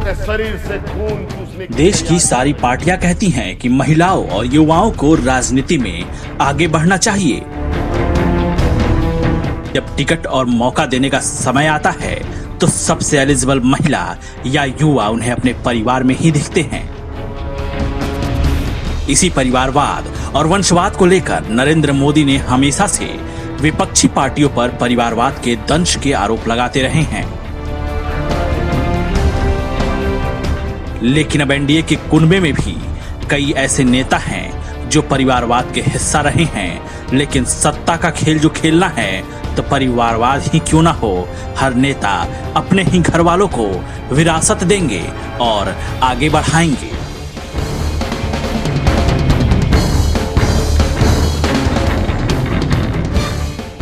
अपने शरीर से खून चूसने की देश की सारी पार्टियां कहती हैं कि महिलाओं और युवाओं को राजनीति में आगे बढ़ना चाहिए। जब टिकट और मौका देने का समय आता है तो सबसे एलिजिबल महिला या युवा उन्हें अपने परिवार में ही दिखते हैं। इसी परिवारवाद और वंशवाद को लेकर नरेंद्र मोदी ने हमेशा से विपक्षी पार्टियों पर परिवारवाद के दंश के आरोप लगाते रहे हैं। लेकिन अब एनडीए के कुनबे में भी कई ऐसे नेता हैं जो परिवारवाद के हिस्सा रहे हैं। लेकिन सत्ता का खेल जो खेलना है तो परिवारवाद ही क्यों ना हो, हर नेता अपने ही घर वालों को विरासत देंगे और आगे बढ़ाएंगे।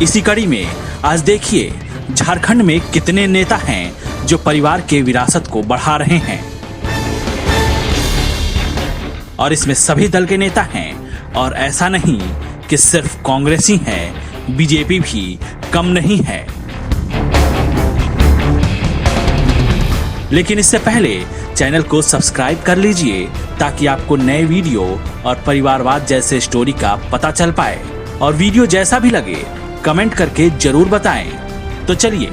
इसी कड़ी में आज देखिए झारखंड में कितने नेता हैं जो परिवार के विरासत को बढ़ा रहे हैं। और इसमें सभी दल के नेता हैं और ऐसा नहीं कि सिर्फ कांग्रेस ही है, बीजेपी भी कम नहीं है। लेकिन इससे पहले चैनल को सब्सक्राइब कर लीजिए ताकि आपको नए वीडियो और परिवारवाद जैसे स्टोरी का पता चल पाए। और वीडियो जैसा भी लगे कमेंट करके जरूर बताएं। तो चलिए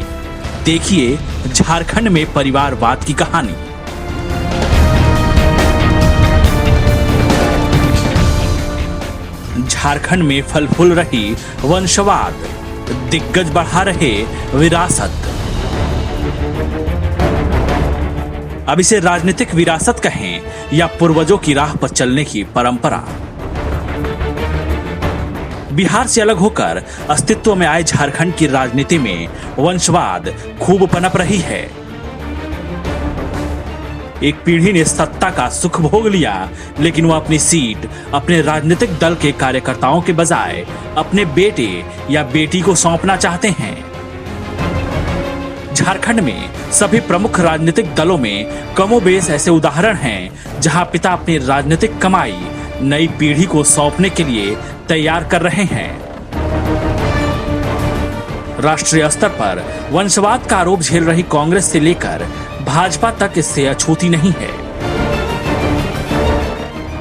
देखिए झारखंड में परिवारवाद की कहानी। झारखंड में फल फूल रही वंशवाद, दिग्गज बढ़ा रहे विरासत। अब इसे राजनीतिक विरासत कहें या पूर्वजों की राह पर चलने की परंपरा। बिहार से अलग होकर अस्तित्व में आए झारखंड की राजनीति में वंशवाद खूब पनप रही है। एक पीढ़ी ने सत्ता का सुख भोग लिया, लेकिन वो अपनी सीट अपने राजनीतिक दल के कार्यकर्ताओं के बजाय अपने बेटे या बेटी को सौंपना चाहते हैं। झारखंड में सभी प्रमुख राजनीतिक दलों में कमोबेश ऐसे उदाहरण हैं जहां पिता अपनी राजनीतिक कमाई नई पीढ़ी को सौंपने के लिए तैयार कर रहे हैं। राष्ट्रीय स्तर पर वंशवाद का आरोप झेल रही कांग्रेस से लेकर भाजपा तक इससे अछूती नहीं है।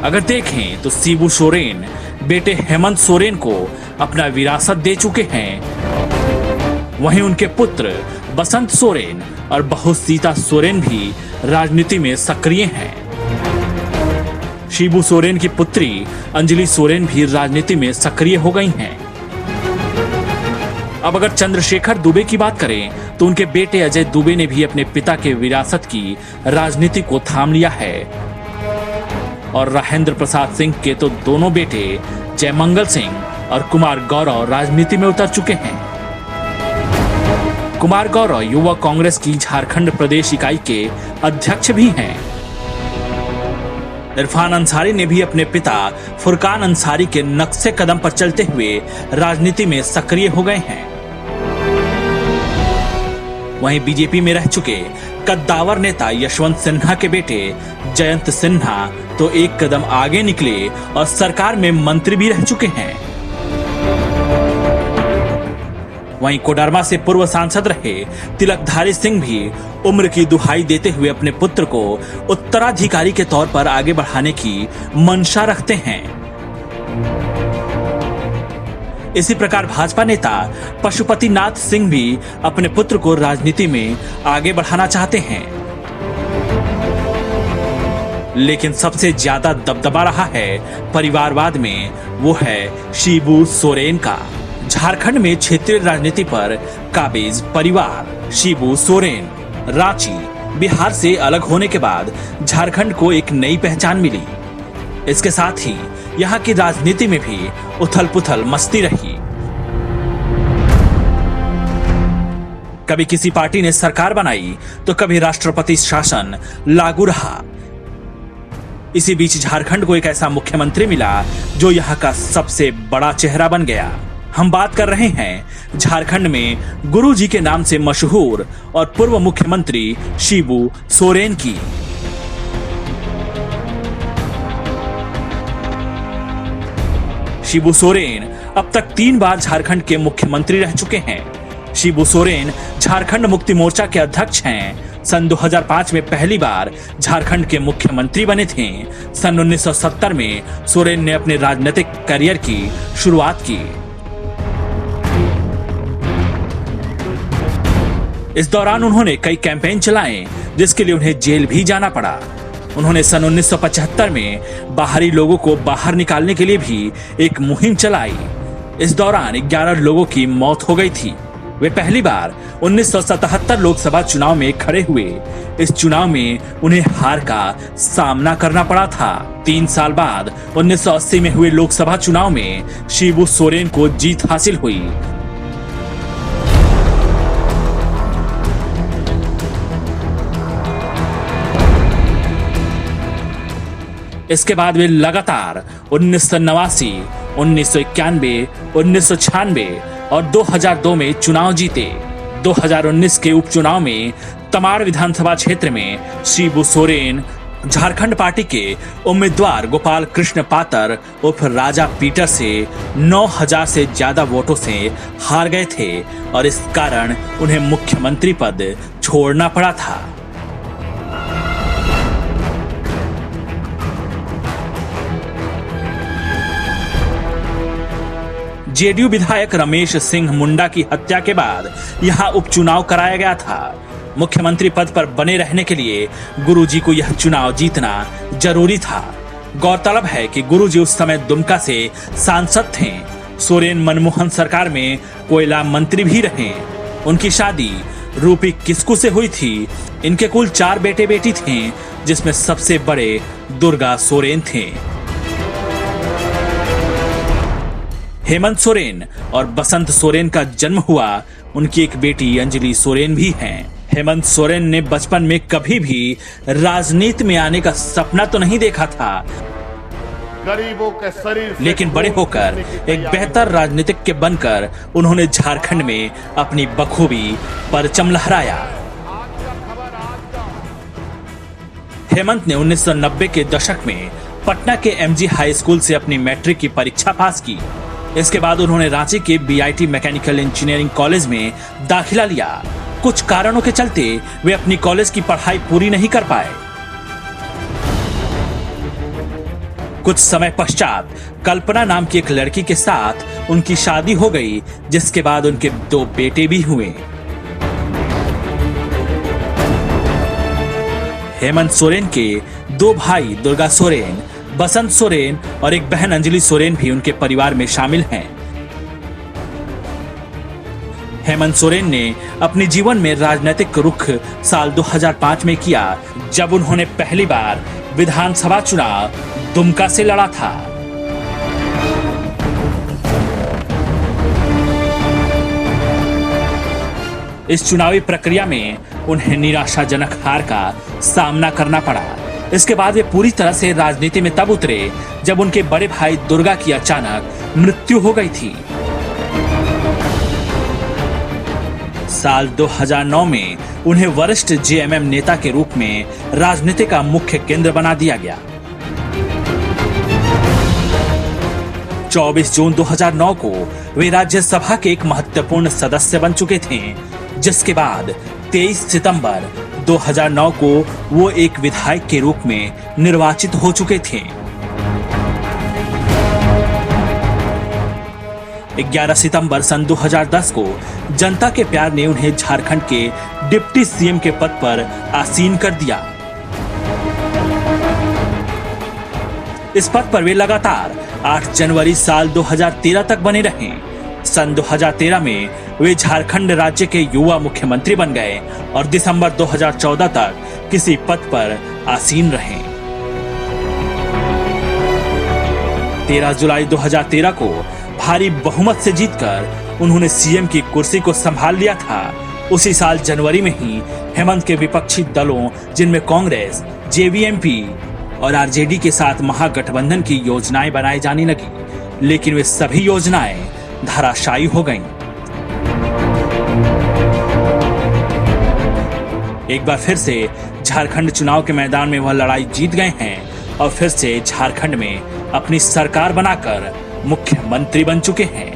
अगर देखें तो शिबू सोरेन बेटे हेमंत सोरेन को अपना विरासत दे चुके हैं। वहीं उनके पुत्र बसंत सोरेन और बहू सीता सोरेन भी राजनीति में सक्रिय हैं। शिबू सोरेन की पुत्री अंजलि सोरेन भी राजनीति में सक्रिय हो गई हैं। अब अगर चंद्रशेखर दुबे की बात करें तो उनके बेटे अजय दुबे ने भी अपने पिता के विरासत की राजनीति को थाम लिया है। और राजेंद्र प्रसाद सिंह के तो दोनों बेटे जयमंगल सिंह और कुमार गौरव राजनीति में उतर चुके हैं। कुमार गौरव युवा कांग्रेस की झारखंड प्रदेश इकाई के अध्यक्ष भी हैं। इरफान अंसारी ने भी अपने पिता फुरकान अंसारी के नक्शे कदम पर चलते हुए राजनीति में सक्रिय हो गए हैं। वहीं बीजेपी में रह चुके कद्दावर नेता यशवंत सिन्हा के बेटे जयंत सिन्हा तो एक कदम आगे निकले और सरकार में मंत्री भी रह चुके हैं। वहीं कोडरमा से पूर्व सांसद रहे तिलकधारी सिंह भी उम्र की दुहाई देते हुए अपने पुत्र को उत्तराधिकारी के तौर पर आगे बढ़ाने की मंशा रखते हैं। इसी प्रकार भाजपा नेता पशुपति नाथ सिंह भी अपने पुत्र को राजनीति में आगे बढ़ाना चाहते हैं। लेकिन सबसे ज्यादा दबदबा रहा है परिवारवाद में, वो है शिबू सोरेन का। झारखंड में क्षेत्रीय राजनीति पर काबिज परिवार शिबू सोरेन रांची बिहार से अलग होने के बाद झारखंड को एक नई पहचान मिली। इसके साथ ही यहाँ की राजनीति में भी उथल पुथल मचती रही। कभी किसी पार्टी ने सरकार बनाई तो कभी राष्ट्रपति शासन लागू रहा। इसी बीच झारखंड को एक ऐसा मुख्यमंत्री मिला जो यहाँ का सबसे बड़ा चेहरा बन गया। हम बात कर रहे हैं झारखंड में गुरु जी के नाम से मशहूर और पूर्व मुख्यमंत्री शिबू सोरेन की। शिबू सोरेन अब तक 3 बार झारखंड के मुख्यमंत्री रह चुके हैं। शिबू सोरेन झारखंड मुक्ति मोर्चा के अध्यक्ष हैं। सन 2005 में पहली बार झारखंड के मुख्यमंत्री बने थे। सन 1970 में सोरेन ने अपने राजनीतिक करियर की शुरुआत की। इस दौरान उन्होंने कई कैंपेन चलाए, जिसके लिए उन्हें जेल भी जाना पड़ा। उन्होंने सन 1975 में बाहरी लोगों को बाहर निकालने के लिए भी एक मुहिम चलाई। इस दौरान 11 लोगों की मौत हो गई थी। वे पहली बार 1977 लोकसभा चुनाव में खड़े हुए। इस चुनाव में उन्हें हार का सामना करना पड़ा था। 3 साल बाद 1980 में हुए लोकसभा चुनाव में शिबू सोरेन को जीत हासिल हुई। इसके बाद वे लगातार 1989, 1991, 1996 और 2002 में चुनाव जीते। 2019 के उपचुनाव में तमाड़ विधानसभा क्षेत्र में शिबू सोरेन झारखंड पार्टी के उम्मीदवार गोपाल कृष्ण पातर उर्फ राजा पीटर से 9,000 से ज्यादा वोटों से हार गए थे और इस कारण उन्हें मुख्यमंत्री पद छोड़ना पड़ा था। जेडीयू विधायक रमेश सिंह मुंडा की हत्या के बाद यहां उपचुनाव कराया गया था। मुख्यमंत्री पद पर बने रहने के लिए गुरुजी को यह चुनाव जीतना जरूरी था। गौरतलब है कि गुरुजी उस समय दुमका से सांसद थे। सोरेन मनमोहन सरकार में कोयला मंत्री भी रहे। उनकी शादी रूपी किस्कू से हुई थी। इनके कुल 4 बेटे बेटी थे, जिसमें सबसे बड़े दुर्गा सोरेन थे। हेमंत सोरेन और बसंत सोरेन का जन्म हुआ। उनकी एक बेटी अंजलि सोरेन भी हैं। हेमंत सोरेन ने बचपन में कभी भी राजनीति में आने का सपना तो नहीं देखा था, गरीबों के शरीर, लेकिन बड़े होकर एक बेहतर राजनीतिज्ञ बनकर उन्होंने झारखंड में अपनी बखूबी परचम लहराया। हेमंत ने 1990 के दशक में पटना के एमजी हाई स्कूल से अपनी मैट्रिक की परीक्षा पास की। इसके बाद उन्होंने रांची के बीआईटी मैकेनिकल इंजीनियरिंग कॉलेज में दाखिला लिया। कुछ कारणों के चलते वे अपनी कॉलेज की पढ़ाई पूरी नहीं कर पाए। कुछ समय पश्चात कल्पना नाम की एक लड़की के साथ उनकी शादी हो गई, जिसके बाद उनके 2 बेटे भी हुए। हेमंत सोरेन के 2 भाई दुर्गा सोरेन, बसंत सोरेन और एक बहन अंजलि सोरेन भी उनके परिवार में शामिल हैं। हेमंत सोरेन ने अपने जीवन में राजनीतिक रुख साल 2005 में किया, जब उन्होंने पहली बार विधानसभा चुनाव दुमका से लड़ा था। इस चुनावी प्रक्रिया में उन्हें निराशाजनक हार का सामना करना पड़ा। इसके बाद वे पूरी तरह से राजनीति में तब उतरे जब उनके बड़े भाई दुर्गा की अचानक मृत्यु हो गई थी। साल 2009 में उन्हें वरिष्ठ जेएमएम नेता के रूप में राजनीति का मुख्य केंद्र बना दिया गया। 24 जून 2009 को वे राज्यसभा के एक महत्वपूर्ण सदस्य बन चुके थे, जिसके बाद 23 सितंबर 2009 को वो एक विधायक के रूप में निर्वाचित हो चुके थे। 11 सितंबर सन 2010 को जनता के प्यार ने उन्हें झारखंड के डिप्टी सीएम के पद पर आसीन कर दिया। इस पद पर वे लगातार 8 जनवरी साल 2013 तक बने रहे। सन 2013 में वे झारखंड राज्य के युवा मुख्यमंत्री बन गए और दिसंबर 2014 तक किसी पद पर आसीन रहे। 13 जुलाई 2013 को भारी बहुमत से जीतकर उन्होंने सीएम की कुर्सी को संभाल लिया था। उसी साल जनवरी में ही हेमंत के विपक्षी दलों, जिनमें कांग्रेस, जेवीएमपी और आरजेडी के साथ महागठबंधन की योजनाएं बनाई जाने लगी, लेकिन वे सभी योजनाएं धराशायी हो गईं। एक बार फिर से झारखंड चुनाव के मैदान में वह लड़ाई जीत गए हैं और फिर से झारखंड में अपनी सरकार बनाकर मुख्यमंत्री बन चुके हैं।